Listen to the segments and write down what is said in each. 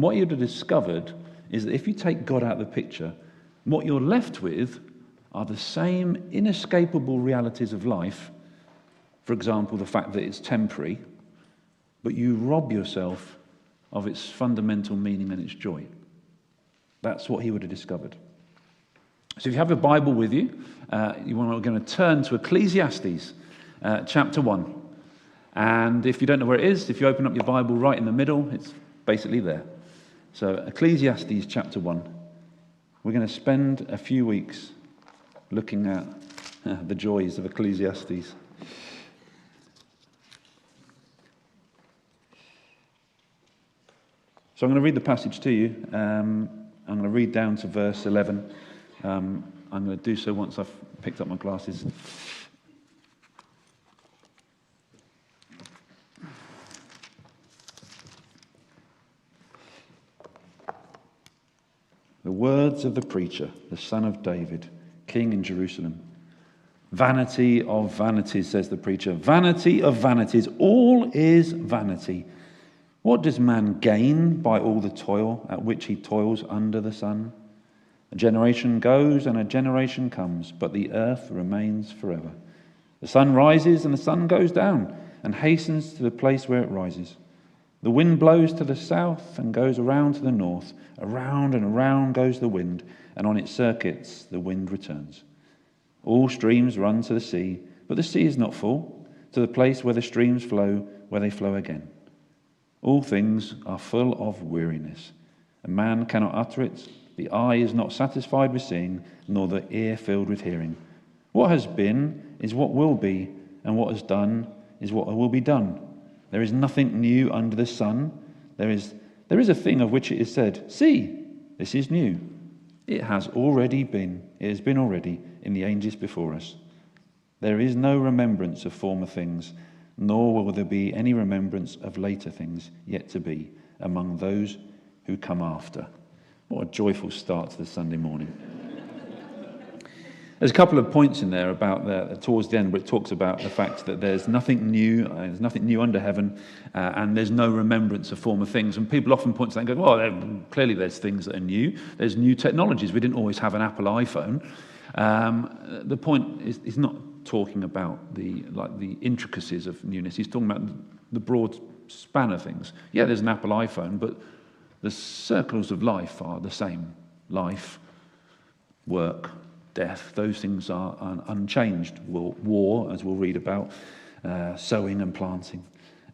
And what he would have discovered is that if you take God out of the picture, what you're left with are the same inescapable realities of life. For example, the fact that it's temporary, but you rob yourself of its fundamental meaning and its joy. That's what he would have discovered. So if you have a Bible with you, we're going to turn to Ecclesiastes chapter 1. And if you don't know where it is, if you open up your Bible right in the middle, it's basically there. So Ecclesiastes chapter 1. We're going to spend a few weeks looking at the joys of Ecclesiastes. So I'm going to read the passage to you. I'm going to read down to verse 11. I'm going to do so once I've picked up my glasses. The words of the preacher, the son of David, king in Jerusalem. Vanity of vanities, says the preacher. Vanity of vanities. All is vanity. What does man gain by all the toil at which he toils under the sun? A generation goes and a generation comes, but the earth remains forever. The sun rises and the sun goes down and hastens to the place where it rises. The wind blows to the south and goes around to the north. Around and around goes the wind, and on its circuits the wind returns. All streams run to the sea, but the sea is not full, to the place where the streams flow, where they flow again. All things are full of weariness. A man cannot utter it. The eye is not satisfied with seeing, nor the ear filled with hearing. What has been is what will be, and what has done is what will be done. There is nothing new under the sun. There is a thing of which it is said, see, this is new. It has been already in the ages before us. There is no remembrance of former things, nor will there be any remembrance of later things yet to be among those who come after. What a joyful start to the Sunday morning. There's a couple of points in there about towards the end where it talks about the fact that there's nothing new under heaven, and there's no remembrance of former things. And people often point to that and go, well, clearly there's things that are new. There's new technologies. We didn't always have an Apple iPhone. The point is he's not talking about the intricacies of newness. He's talking about the broad span of things. Yeah, there's an Apple iPhone, but the circles of life are the same. Life, work, death, those things are unchanged. War, as we'll read about, sowing and planting.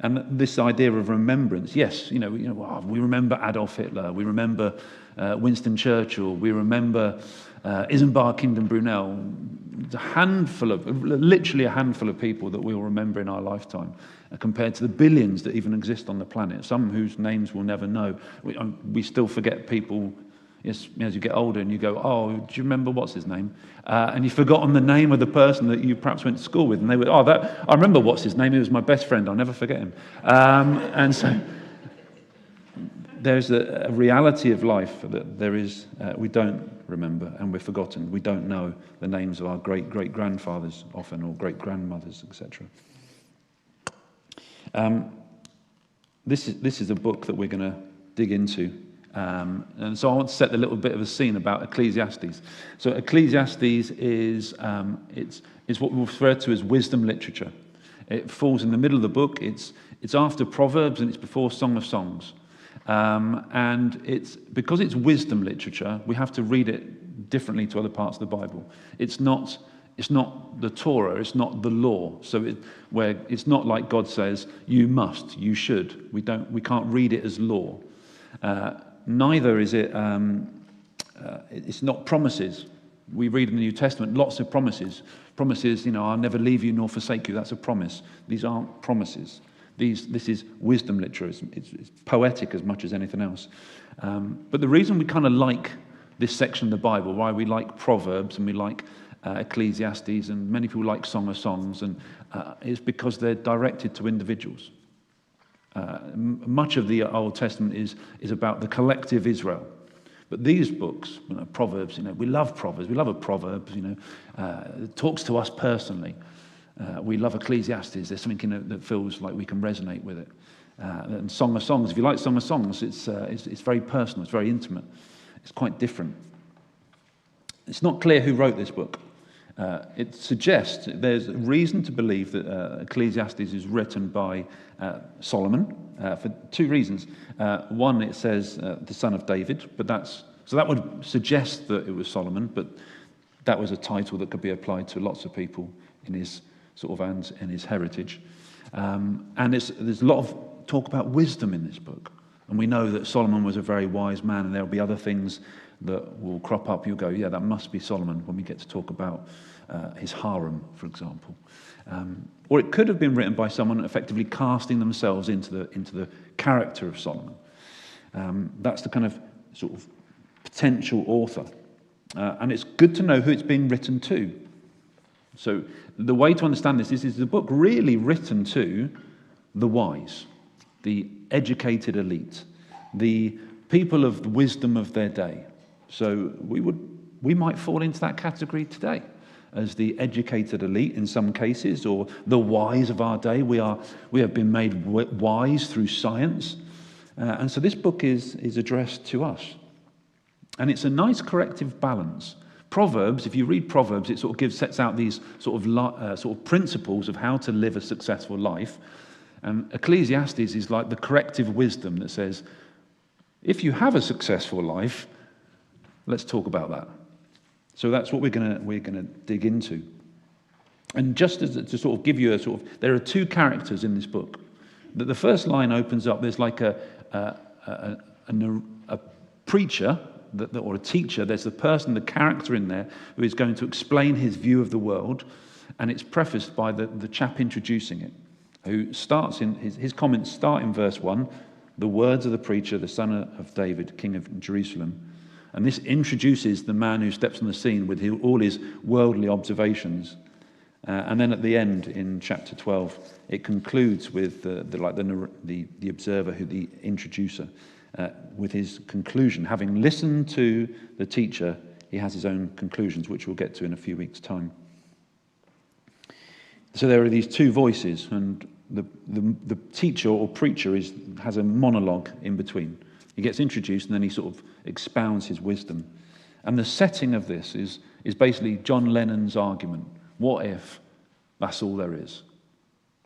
And this idea of remembrance, yes, we remember Adolf Hitler, we remember Winston Churchill, we remember Isambard Kingdom Brunel. Literally a handful of people that we'll remember in our lifetime, compared to the billions that even exist on the planet, some whose names we'll never know. We still forget people. As you get older and you go, oh, do you remember what's his name? And you've forgotten the name of the person that you perhaps went to school with. And they were, I remember what's his name. He was my best friend. I'll never forget him. And so there's a reality of life that there is, we don't remember and we're forgotten. We don't know the names of our great-great-grandfathers often, or great-grandmothers, etc. This is a book that we're going to dig into. And so I want to set a little bit of a scene about Ecclesiastes. So Ecclesiastes is what we refer to as wisdom literature. It falls in the middle of the book. It's after Proverbs and it's before Song of Songs. And because it's wisdom literature, we have to read it differently to other parts of the Bible. It's not the Torah, it's not the law. So it's not like God says, you must, you should. We can't read it as law. Neither is it, it's not promises. We read in the New Testament lots of promises. Promises, I'll never leave you nor forsake you. That's a promise. These aren't promises. This is wisdom literature. It's poetic as much as anything else. But the reason we kind of like this section of the Bible, why we like Proverbs and we like Ecclesiastes, and many people like Song of Songs, and is because they're directed to individuals. Much of the Old Testament is about the collective Israel. But these books, Proverbs, we love Proverbs. We love a proverb, it talks to us personally. We love Ecclesiastes. There's something that feels like we can resonate with it. And Song of Songs, if you like Song of Songs, it's very personal, it's very intimate, it's quite different. It's not clear who wrote this book. It suggests there's reason to believe that Ecclesiastes is written by Solomon for two reasons. One, it says the son of David, so that would suggest that it was Solomon, but that was a title that could be applied to lots of people in his and his heritage. And there's a lot of talk about wisdom in this book, and we know that Solomon was a very wise man, and there'll be other things that will crop up. You'll go, yeah, that must be Solomon when we get to talk about his harem, for example. Or it could have been written by someone effectively casting themselves into the character of Solomon. That's the kind of sort of potential author. And it's good to know who it's being written to. So the way to understand this is the book really written to the wise, the educated elite, the people of the wisdom of their day. So we might fall into that category today as the educated elite in some cases, or the wise of our day. We have been made wise through science, and so this book is addressed to us, and it's a nice corrective balance. Proverbs, if you read Proverbs, it sort of sets out these sort of principles of how to live a successful life, and Ecclesiastes is like the corrective wisdom that says, if you have a successful life, let's talk about that. So that's what we're gonna dig into. And just to sort of give you there are two characters in this book. The first line opens up. There's like a preacher or a teacher. There's the person, the character in there who is going to explain his view of the world, and it's prefaced by the chap introducing it, who starts in his comments start in verse 1. The words of the preacher, the son of David, king of Jerusalem. And this introduces the man who steps on the scene with all his worldly observations. And then at the end, in chapter 12, it concludes with the observer, the introducer, with his conclusion. Having listened to the teacher, he has his own conclusions, which we'll get to in a few weeks' time. So there are these two voices, and the teacher or preacher has a monologue in between. He gets introduced and then he sort of expounds his wisdom. And the setting of this is basically John Lennon's argument. What if that's all there is?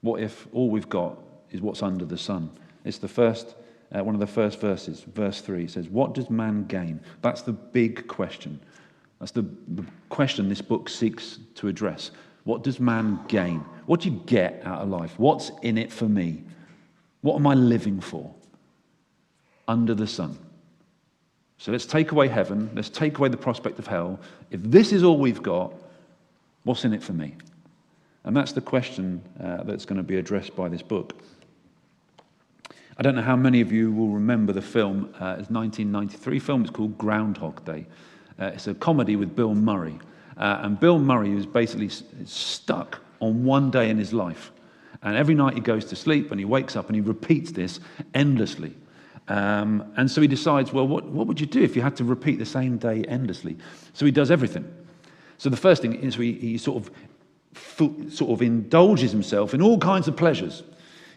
What if all we've got is what's under the sun? It's the first, one of the first verses, verse 3. It says, what does man gain? That's the big question. That's the question this book seeks to address. What does man gain? What do you get out of life? What's in it for me? What am I living for? Under the sun. So let's take away heaven. Let's take away the prospect of hell. If this is all we've got, what's in it for me? And that's the question that's going to be addressed by this book. I don't know how many of you will remember the film. It's a 1993 film. It's called Groundhog Day. It's a comedy with Bill Murray. And Bill Murray is basically stuck on one day in his life. And every night he goes to sleep and he wakes up and he repeats this endlessly. And so he decides, well, what would you do if you had to repeat the same day endlessly? So he does everything. So the first thing is he sort of indulges himself in all kinds of pleasures.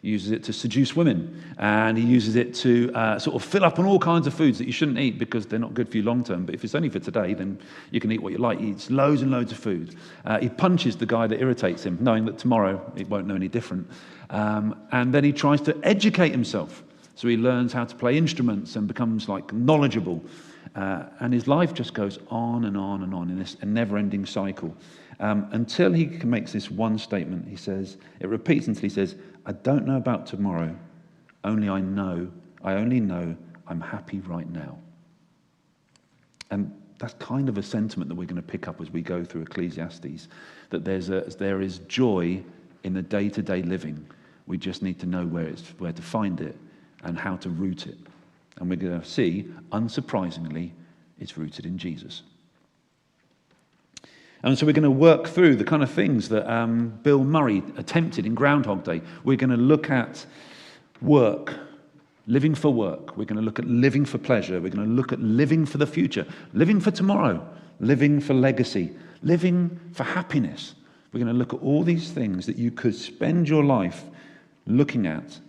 He uses it to seduce women, and he uses it to sort of fill up on all kinds of foods that you shouldn't eat because they're not good for you long term. But if it's only for today, then you can eat what you like. He eats loads and loads of food. He punches the guy that irritates him, knowing that tomorrow it won't know any different. And then he tries to educate himself. So he learns how to play instruments and becomes knowledgeable. And his life just goes on and on and on in this never-ending cycle. Until he makes this one statement. It repeats until he says, I don't know about tomorrow, I only know I'm happy right now. And that's kind of a sentiment that we're going to pick up as we go through Ecclesiastes, that there is joy in the day-to-day living. We just need to know where to find it and how to root it. And we're going to see, unsurprisingly, it's rooted in Jesus. And so we're going to work through the kind of things that Bill Murray attempted in Groundhog Day. We're going to look at work, living for work. We're going to look at living for pleasure. We're going to look at living for the future, living for tomorrow, living for legacy, living for happiness. We're going to look at all these things that you could spend your life looking at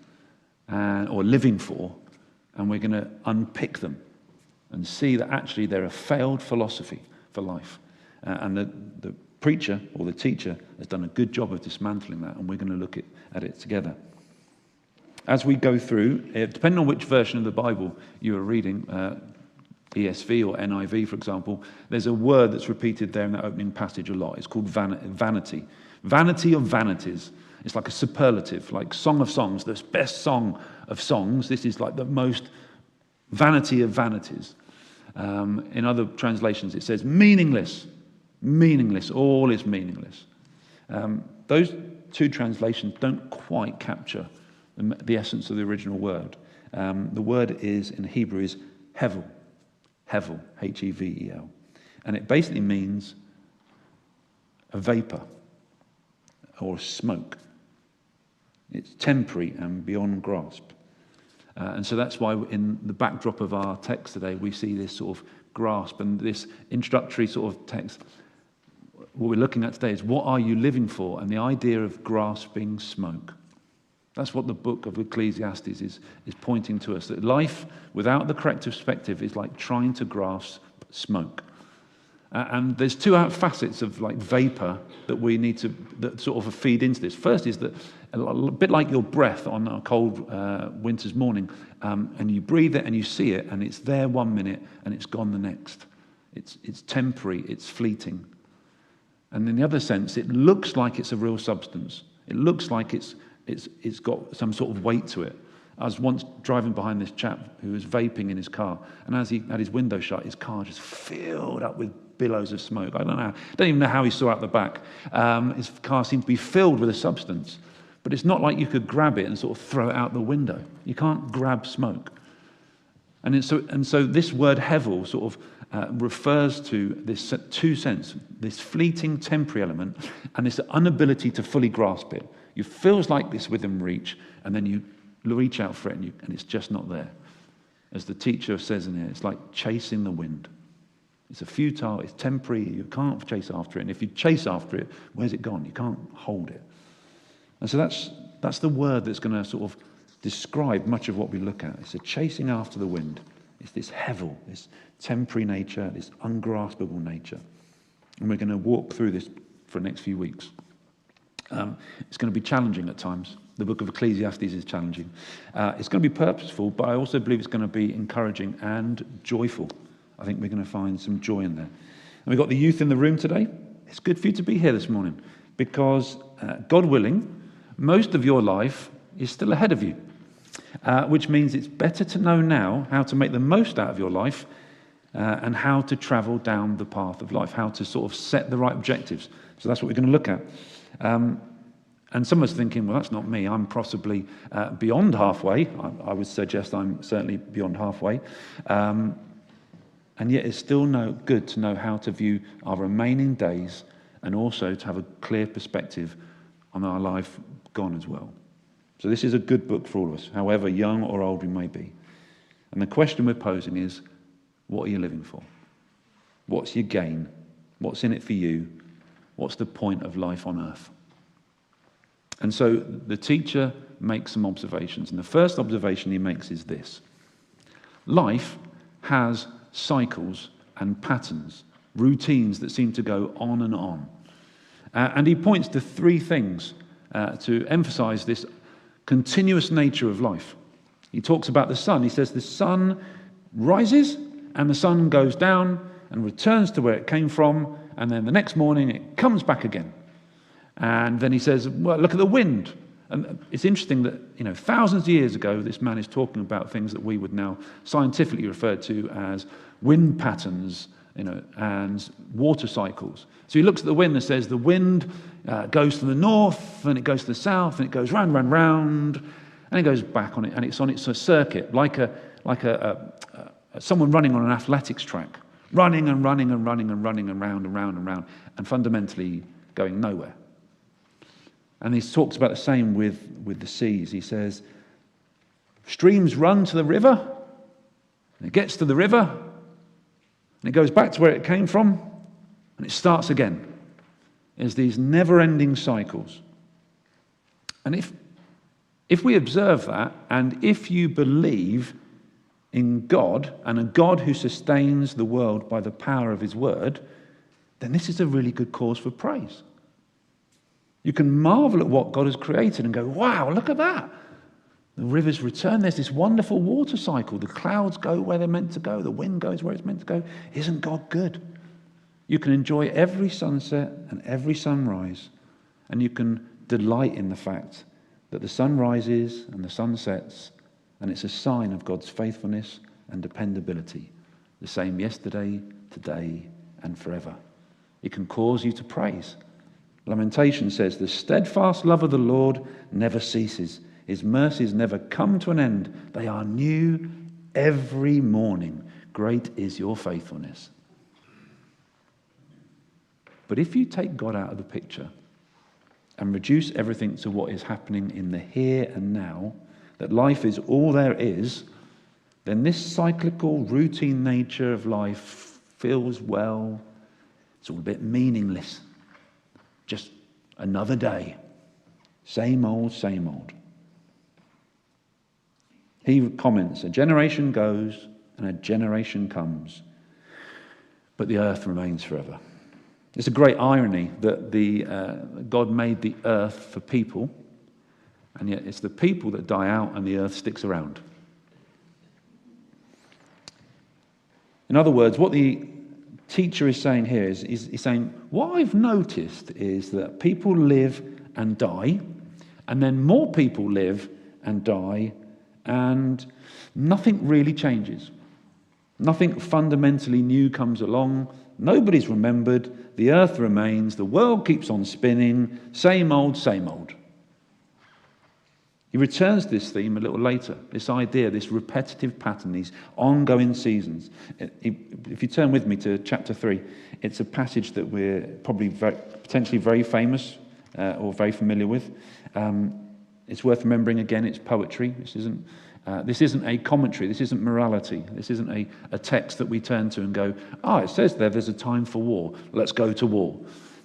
or living for, and we're going to unpick them and see that actually they're a failed philosophy for life. And the preacher or the teacher has done a good job of dismantling that, and we're going to look at it together. As we go through, depending on which version of the Bible you are reading, ESV or NIV, for example, there's a word that's repeated there in that opening passage a lot. It's called vanity. Vanity of vanities. It's like a superlative, like Song of Songs, the best song of songs. This is like the most vanity of vanities. In other translations, it says meaningless. Meaningless. All is meaningless. Those two translations don't quite capture the essence of the original word. The word is in Hebrew is hevel. Hevel, Hevel. And it basically means a vapor or smoke. It's temporary and beyond grasp. And so that's why in the backdrop of our text today, we see this sort of grasp and this introductory sort of text. What we're looking at today is what are you living for? And the idea of grasping smoke. That's what the book of Ecclesiastes is pointing to us, that life without the correct perspective is like trying to grasp smoke. And there's two facets of like vapor that we need to that sort of feed into this. First is that a bit like your breath on a cold winter's morning, and you breathe it and you see it, and it's there 1 minute and it's gone the next. It's temporary, it's fleeting. And in the other sense, it looks like it's a real substance. It looks like it's got some sort of weight to it. I was once driving behind this chap who was vaping in his car, and as he had his window shut, his car just filled up with billows of smoke. I don't even know how he saw out the back. His car seemed to be filled with a substance, but it's not like you could grab it and sort of throw it out the window. You can't grab smoke. And so this word hevel sort of refers to this two sense, this fleeting temporary element and this inability to fully grasp it. It feels like this within reach, and then you reach out for it, and it's just not there. As the teacher says in here, it's like chasing the wind. It's futile, it's temporary, you can't chase after it. And if you chase after it, where's it gone? You can't hold it. And so that's the word that's going to sort of describe much of what we look at. It's a chasing after the wind. It's this hevel, this temporary nature, this ungraspable nature. And we're going to walk through this for the next few weeks. It's going to be challenging at times. The book of Ecclesiastes is challenging. It's going to be purposeful, but I also believe it's going to be encouraging and joyful. I think we're going to find some joy in there. And we've got the youth in the room today. It's good for you to be here this morning because, God willing, most of your life is still ahead of you, which means it's better to know now how to make the most out of your life and how to travel down the path of life, how to sort of set the right objectives. So that's what we're going to look at. And some of us thinking, well, that's not me. I'm possibly beyond halfway. I would suggest I'm certainly beyond halfway. And yet it's still good to know how to view our remaining days and also to have a clear perspective on our life gone as well. So this is a good book for all of us, however young or old we may be. And the question we're posing is, what are you living for? What's your gain? What's in it for you? What's the point of life on earth? And so the teacher makes some observations. And the first observation he makes is this. Life has cycles and patterns, routines that seem to go on and on. And he points to three things to emphasize this continuous nature of life. He talks about the sun. He says the sun rises and the sun goes down and returns to where it came from, and then the next morning it comes back again. And then he says, well, look at the wind. And it's interesting that, thousands of years ago, this man is talking about things that we would now scientifically refer to as wind patterns, and water cycles. So he looks at the wind and says the wind goes to the north, and it goes to the south, and it goes round, and it goes back on it, and it's on its circuit, like someone running on an athletics track, running and running and running and running and round and round and round, and fundamentally going nowhere. And he talks about the same with the seas. He says, streams run to the river, and it gets to the river, and it goes back to where it came from, and it starts again. There's these never-ending cycles. And if If we observe that, and if you believe in God, and a God who sustains the world by the power of his word, then this is a really good cause for praise. You can marvel at what God has created and go, wow, look at that. The rivers return. There's this wonderful water cycle. The clouds go where they're meant to go. The wind goes where it's meant to go. Isn't God good? You can enjoy every sunset and every sunrise, and you can delight in the fact that the sun rises and the sun sets, and it's a sign of God's faithfulness and dependability, the same yesterday, today, and forever. It can cause you to praise. Lamentation says, the steadfast love of the Lord never ceases. His mercies never come to an end. They are new every morning. Great is your faithfulness. But if you take God out of the picture and reduce everything to what is happening in the here and now, that life is all there is, then this cyclical, routine nature of life feels, well, it's all a bit meaningless. Just another day. Same old, same old. He comments, a generation goes and a generation comes, but the earth remains forever. It's a great irony that God made the earth for people, and yet it's the people that die out and the earth sticks around. In other words, what the teacher is saying here is he's saying, what I've noticed is that people live and die, and then more people live and die, and nothing really changes. Nothing fundamentally new comes along. Nobody's remembered. The earth remains. The world keeps on spinning. Same old, same old. He returns to this theme a little later, this idea, this repetitive pattern, these ongoing seasons. If you turn with me to chapter 3, it's a passage that we're probably potentially very famous or very familiar with. It's worth remembering again, it's poetry. This isn't a commentary. This isn't morality. This isn't a text that we turn to and go, it says there's a time for war. Let's go to war.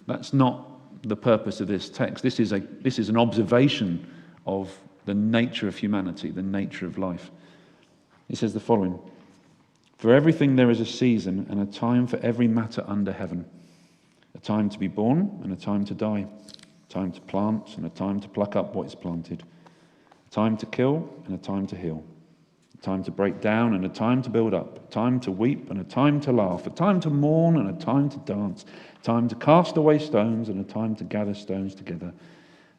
That's not the purpose of this text. This is an observation of the nature of humanity, the nature of life. He says the following: for everything there is a season and a time for every matter under heaven. A time to be born and a time to die. A time to plant and a time to pluck up what is planted. A time to kill and a time to heal. A time to break down and a time to build up. A time to weep and a time to laugh. A time to mourn and a time to dance. A time to cast away stones and a time to gather stones together.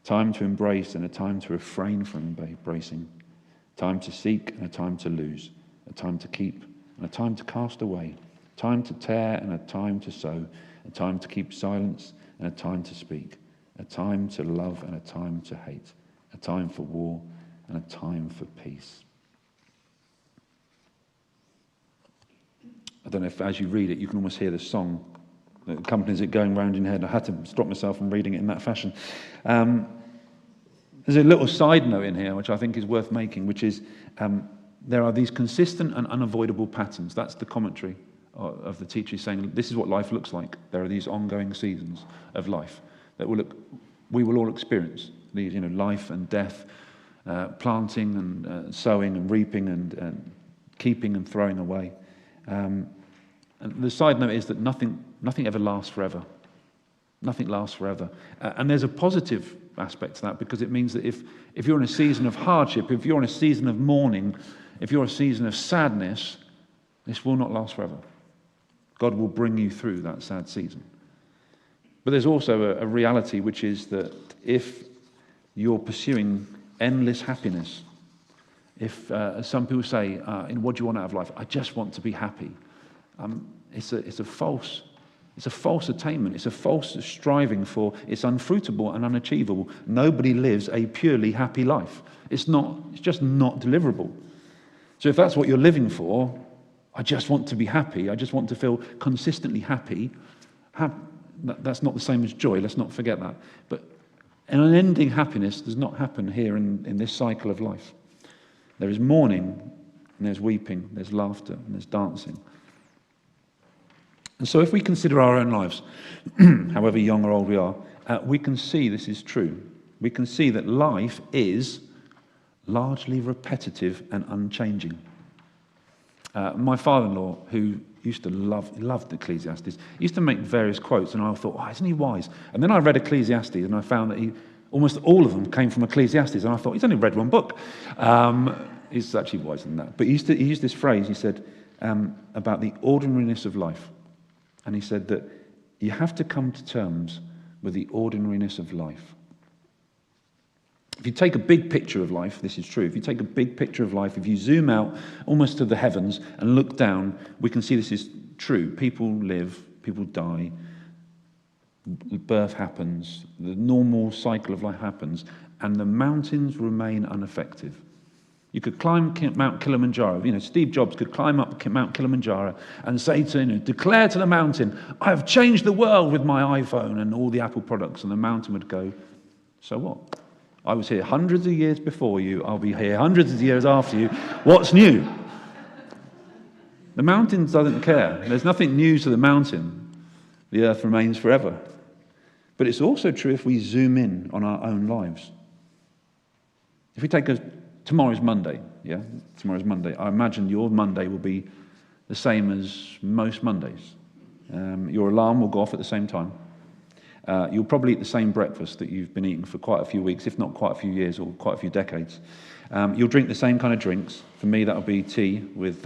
Time to embrace and a time to refrain from embracing. Time to seek and a time to lose. A time to keep and a time to cast away. A time to tear and a time to sow. A time to keep silence and a time to speak. A time to love and a time to hate. A time for war and a time for peace. I don't know if as you read it, you can almost hear the song that accompanies it going round in your head. I had to stop myself from reading it in that fashion. There's a little side note in here, which I think is worth making, which is there are these consistent and unavoidable patterns. That's the commentary of the teacher saying, this is what life looks like. There are these ongoing seasons of life that we will all experience. These, life and death, planting and sowing and reaping and keeping and throwing away. And the side note is that nothing ever lasts forever. Nothing lasts forever. And there's a positive aspect to that, because it means that if you're in a season of hardship, if you're in a season of mourning, if you're in a season of sadness, this will not last forever. God will bring you through that sad season. But there's also a reality, which is that if you're pursuing endless happiness, if, as some people say, what do you want out of life? I just want to be happy. It's a false attainment. It's a false striving for. It's unfruitable and unachievable. Nobody lives a purely happy life. It's just not deliverable. So if that's what you're living for, I just want to be happy. I just want to feel consistently happy. That's not the same as joy. Let's not forget that. But an unending happiness does not happen here in this cycle of life. There is mourning, and there's weeping, there's laughter, and there's dancing. And so if we consider our own lives, however young or old we are, we can see this is true. We can see that life is largely repetitive and unchanging. My father-in-law, who used to loved Ecclesiastes, used to make various quotes, and I thought, oh, isn't he wise? And then I read Ecclesiastes, and I found that almost all of them came from Ecclesiastes, and I thought, he's only read one book. He's actually wiser than that. But he used this phrase, he said, about the ordinariness of life. And he said that you have to come to terms with the ordinariness of life. If you take a big picture of life, this is true. If you take a big picture of life, if you zoom out almost to the heavens and look down, we can see this is true. People live, people die, birth happens, the normal cycle of life happens, and the mountains remain unaffected. You could climb Mount Kilimanjaro. Steve Jobs could climb up Mount Kilimanjaro and say declare to the mountain, I have changed the world with my iPhone and all the Apple products. And the mountain would go, so what? I was here hundreds of years before you. I'll be here hundreds of years after you. What's new? The mountain doesn't care. There's nothing new to the mountain. The earth remains forever. But it's also true if we zoom in on our own lives. If we take tomorrow's Monday, tomorrow's Monday. I imagine your Monday will be the same as most Mondays. Your alarm will go off at the same time. You'll probably eat the same breakfast that you've been eating for quite a few weeks, if not quite a few years or quite a few decades. You'll drink the same kind of drinks. For me, that'll be tea with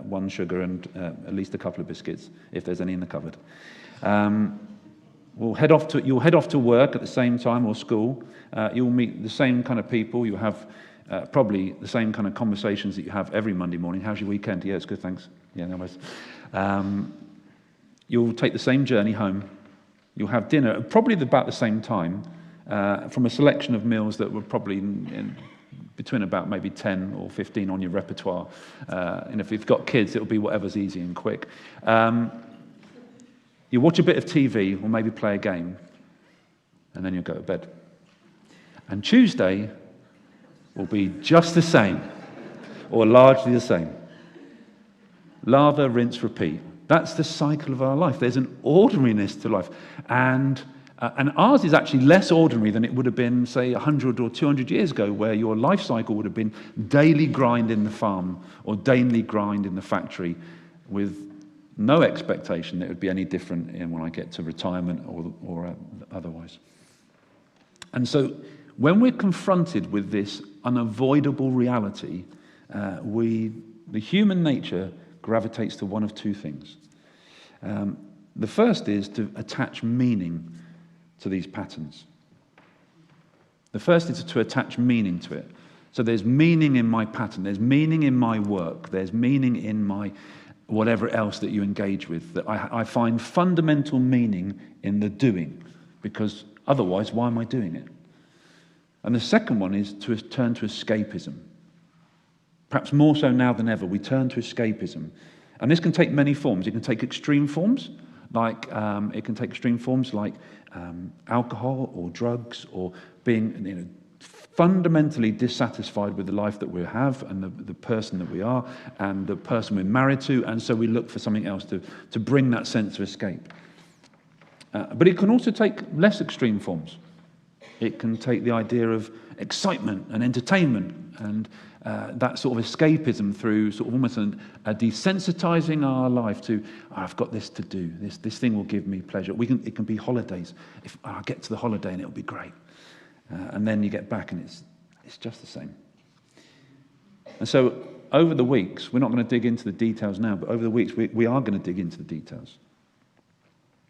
one sugar and at least a couple of biscuits, if there's any in the cupboard. You'll head off to work at the same time or school. You'll meet the same kind of people. You'll have probably the same kind of conversations that you have every Monday morning. How's your weekend? Yeah, it's good, thanks. Yeah, no worries. You'll take the same journey home. You'll have dinner probably about the same time from a selection of meals that were probably between about maybe 10 or 15 on your repertoire. And if you've got kids, it'll be whatever's easy and quick. You watch a bit of TV or maybe play a game, and then you'll go to bed. And Tuesday will be just the same, or largely the same. Lather, rinse, repeat. That's the cycle of our life. There's an ordinariness to life. And ours is actually less ordinary than it would have been, say, 100 or 200 years ago, where your life cycle would have been daily grind in the farm or daily grind in the factory with no expectation that it would be any different when I get to retirement or otherwise. And so when we're confronted with this unavoidable reality, the human nature gravitates to one of two things. The first is to attach meaning to these patterns. The first is to attach meaning to it. So there's meaning in my pattern, there's meaning in my work, there's meaning in my whatever else that you engage with. That I find fundamental meaning in the doing, because otherwise, why am I doing it? And the second one is to turn to escapism. Perhaps more so now than ever, we turn to escapism. And this can take many forms. It can take extreme forms, like alcohol or drugs, or being fundamentally dissatisfied with the life that we have and the person that we are and the person we're married to, and so we look for something else to bring that sense of escape. But it can also take less extreme forms. It can take the idea of excitement and entertainment and that sort of escapism through sort of almost a desensitizing our life to, I've got this to do, this thing will give me pleasure. It can be holidays. If I get to the holiday and it'll be great. And then you get back and it's just the same. And so over the weeks, we're not going to dig into the details now, but over the weeks we are going to dig into the details.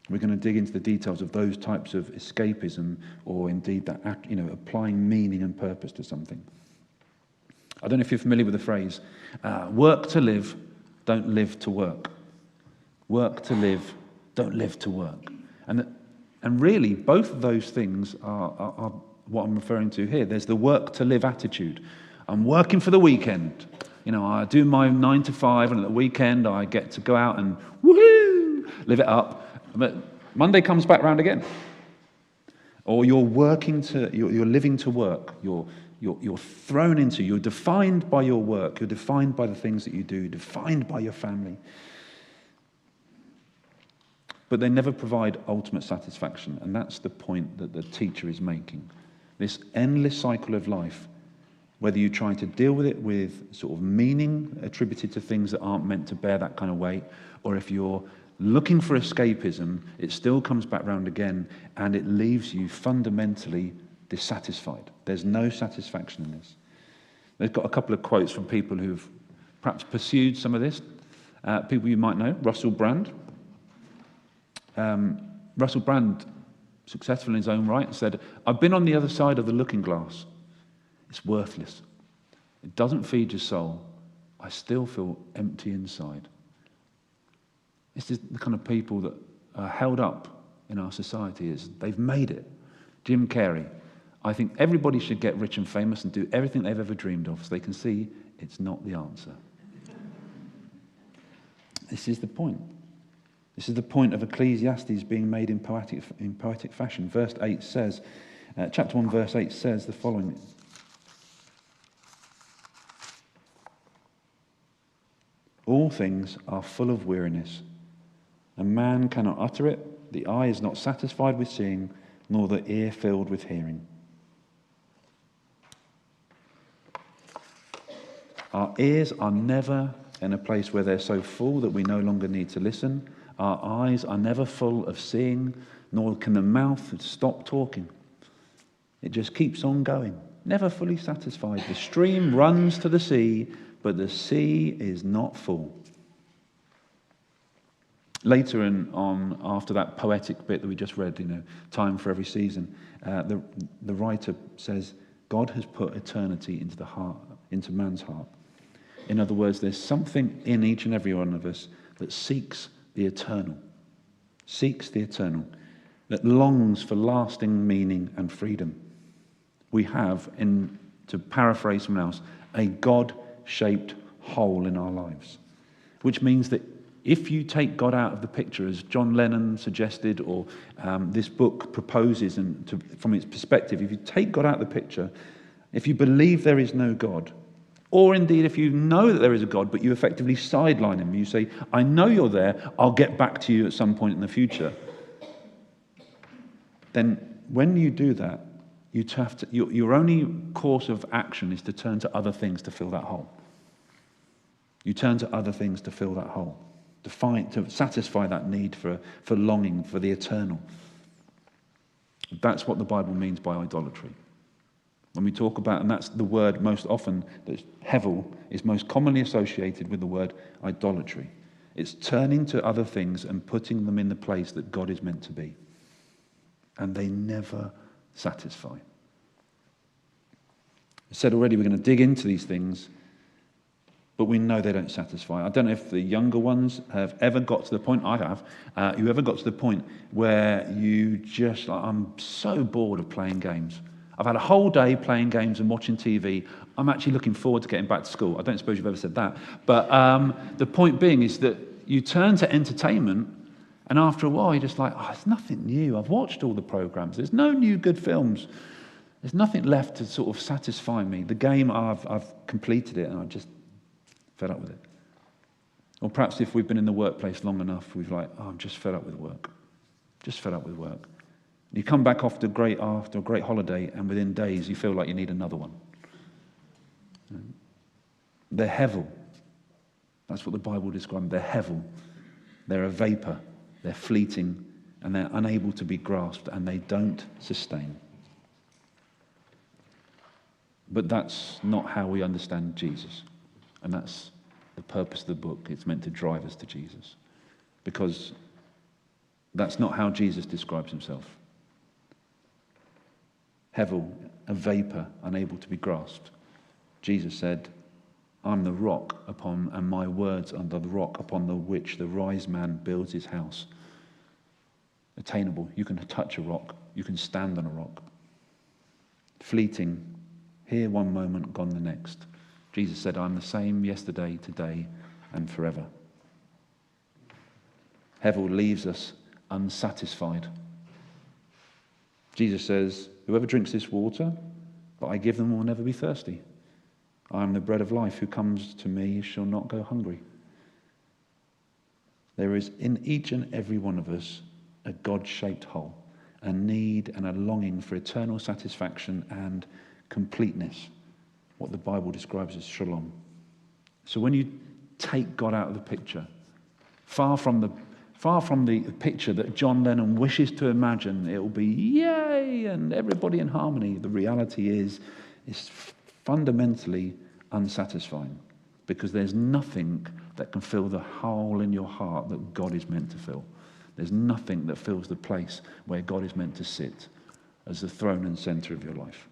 We're going to dig into the details of those types of escapism, or indeed that applying meaning and purpose to something. I don't know if you're familiar with the phrase, work to live, don't live to work. Work to live, don't live to work. And really, both of those things are what I'm referring to here. There's the work to live attitude. I'm working for the weekend. I do my 9 to 5, and at the weekend I get to go out and woohoo, live it up. But Monday comes back round again. Or you're living to work. You're thrown into, you're defined by your work, you're defined by the things that you do, defined by your family. But they never provide ultimate satisfaction, and that's the point that the teacher is making. This endless cycle of life whether you try to deal with it with sort of meaning attributed to things that aren't meant to bear that kind of weight, or if you're looking for escapism, it still comes back round again, and it leaves you fundamentally dissatisfied. There's no satisfaction in this. They've got a couple of quotes from people who've perhaps pursued some of this. People you might know, Russell Brand. Russell Brand, successful in his own right, said, "I've been on the other side of the looking glass. It's worthless. It doesn't feed your soul. I still feel empty inside." This is the kind of people that are held up in our society. Is they've made it. Jim Carrey. I think everybody should get rich and famous and do everything they've ever dreamed of so they can see it's not the answer. This is the point. This is the point of Ecclesiastes being made in poetic fashion. Verse 8 says, chapter 1, verse 8 says the following. All things are full of weariness. A man cannot utter it. The eye is not satisfied with seeing, nor the ear filled with hearing. Our ears are never in a place where they're so full that we no longer need to listen. Our eyes are never full of seeing, nor can the mouth stop talking. It just keeps on going, never fully satisfied. The stream runs to the sea, but the sea is not full. Later on, after that poetic bit that we just read, time for every season, the writer says, God has put eternity into the heart, into man's heart. In other words, there's something in each and every one of us that seeks the eternal, that longs for lasting meaning and freedom. We have, to paraphrase someone else, a God-shaped hole in our lives, which means that if you take God out of the picture, as John Lennon suggested, or this book proposes, from its perspective, if you take God out of the picture, if you believe there is no God, or indeed if you know that there is a God, but you effectively sideline him, you say, I know you're there, I'll get back to you at some point in the future. Then when you do that, your only course of action is to turn to other things to fill that hole. You turn to other things to fill that hole, to satisfy that need for longing for the eternal. That's what the Bible means by idolatry. When we talk about, and that's the word most often, that hevel is most commonly associated with the word idolatry. It's turning to other things and putting them in the place that God is meant to be. And they never satisfy. I said already we're going to dig into these things, but we know they don't satisfy. I don't know if the younger ones have ever got to the point, I have, you ever got to the point where you just, I'm so bored of playing games. I've had a whole day playing games and watching TV. I'm actually looking forward to getting back to school. I don't suppose you've ever said that. But the point being is that you turn to entertainment, and after a while you're just like, it's nothing new. I've watched all the programs. There's no new good films. There's nothing left to sort of satisfy me. The game, I've completed it, and I'm just fed up with it. Or perhaps if we've been in the workplace long enough, we've like, I'm just fed up with work. Just fed up with work. You come back after a great holiday, and within days you feel like you need another one. They're hevel. That's what the Bible describes. They're hevel. They're a vapor. They're fleeting, and they're unable to be grasped, and they don't sustain. But that's not how we understand Jesus. And that's the purpose of the book. It's meant to drive us to Jesus. Because that's not how Jesus describes himself. Hevel, a vapor, unable to be grasped. Jesus said, I'm the rock and my words are the rock upon the which the wise man builds his house. Attainable. You can touch a rock. You can stand on a rock. Fleeting. Here one moment, gone the next. Jesus said, I'm the same yesterday, today, and forever. Hevel leaves us unsatisfied. Jesus says, whoever drinks this water that I give them will never be thirsty. I am the bread of life. Who comes to me shall not go hungry. There is in each and every one of us a God-shaped hole, a need and a longing for eternal satisfaction and completeness. what the Bible describes as shalom. So when you take God out of the picture, far from the picture that John Lennon wishes to imagine, it will be yay and everybody in harmony. The reality is, it's fundamentally unsatisfying, because there's nothing that can fill the hole in your heart that God is meant to fill. There's nothing that fills the place where God is meant to sit as the throne and center of your life.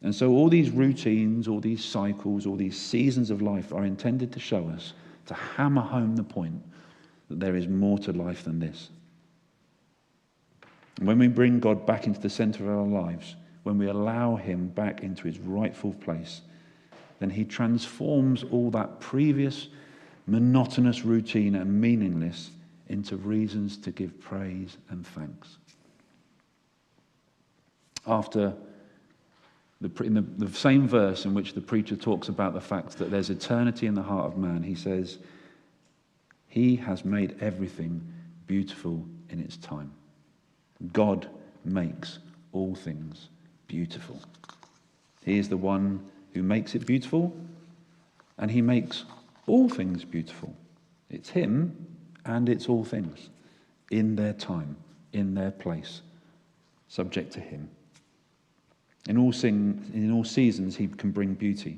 And so all these routines, all these cycles, all these seasons of life are intended to show us, to hammer home the point that there is more to life than this. And when we bring God back into the center of our lives, when we allow him back into his rightful place, then he transforms all that previous monotonous routine and meaningless into reasons to give praise and thanks. In the same verse in which the preacher talks about the fact that there's eternity in the heart of man, he says, he has made everything beautiful in its time. God makes all things beautiful. He is the one who makes it beautiful, and he makes all things beautiful. It's him and it's all things in their time, in their place, subject to him. In all seasons, he can bring beauty.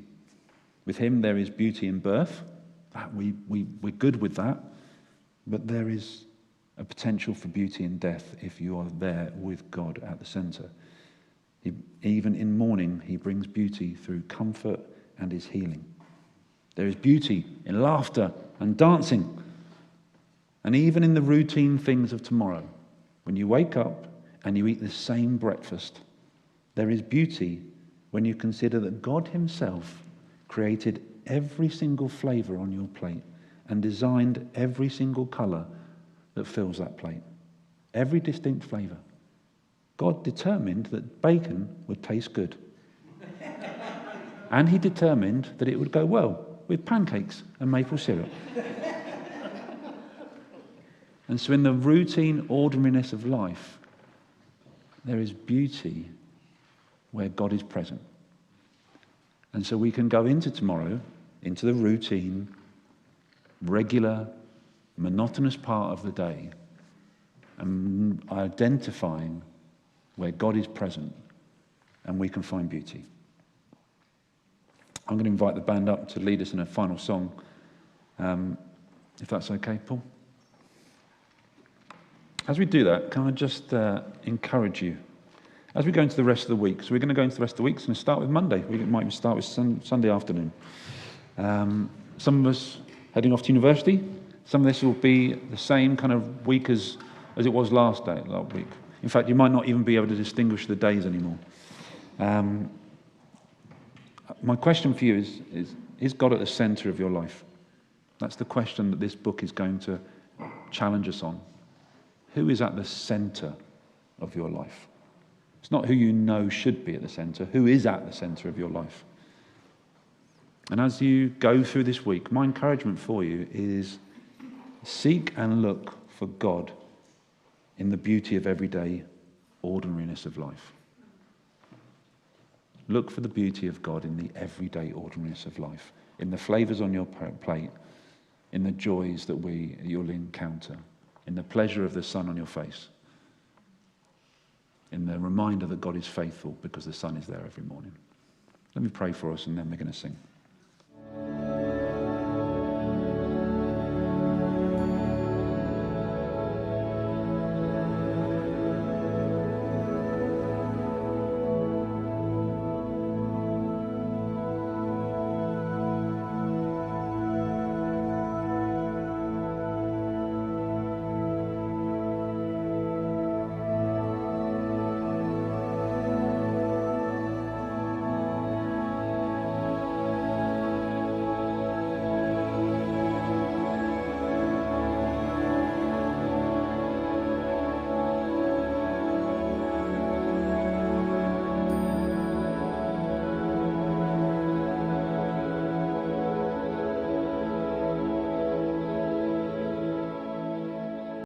With him, there is beauty in birth. We're good with that. But there is a potential for beauty in death if you are there with God at the center. Even in mourning, he brings beauty through comfort and his healing. There is beauty in laughter and dancing. And even in the routine things of tomorrow, when you wake up and you eat the same breakfast, there is beauty when you consider that God himself created every single flavor on your plate and designed every single color that fills that plate. Every distinct flavor. God determined that bacon would taste good. And he determined that it would go well with pancakes and maple syrup. And so in the routine ordinariness of life, there is beauty where God is present. And so we can go into tomorrow, into the routine, regular, monotonous part of the day, and identifying where God is present, and we can find beauty. I'm going to invite the band up to lead us in a final song, if that's okay, Paul. As we do that, can I just encourage you, as we go into the rest of the week, so we're going to go into the rest of the week, so we're going to start with Monday. We might even start with Sunday afternoon. Some of us heading off to university. Some of this will be the same kind of week as it was last week. In fact, you might not even be able to distinguish the days anymore. My question for you is God at the center of your life? That's the question that this book is going to challenge us on. Who is at the center of your life? It's not who you know should be at the center. Who is at the center of your life? And as you go through this week, my encouragement for you is seek and look for God in the beauty of everyday ordinariness of life. Look for the beauty of God in the everyday ordinariness of life, in the flavors on your plate, in the joys that you'll encounter, in the pleasure of the sun on your face, in the reminder that God is faithful because the sun is there every morning. Let me pray for us and then we're going to sing.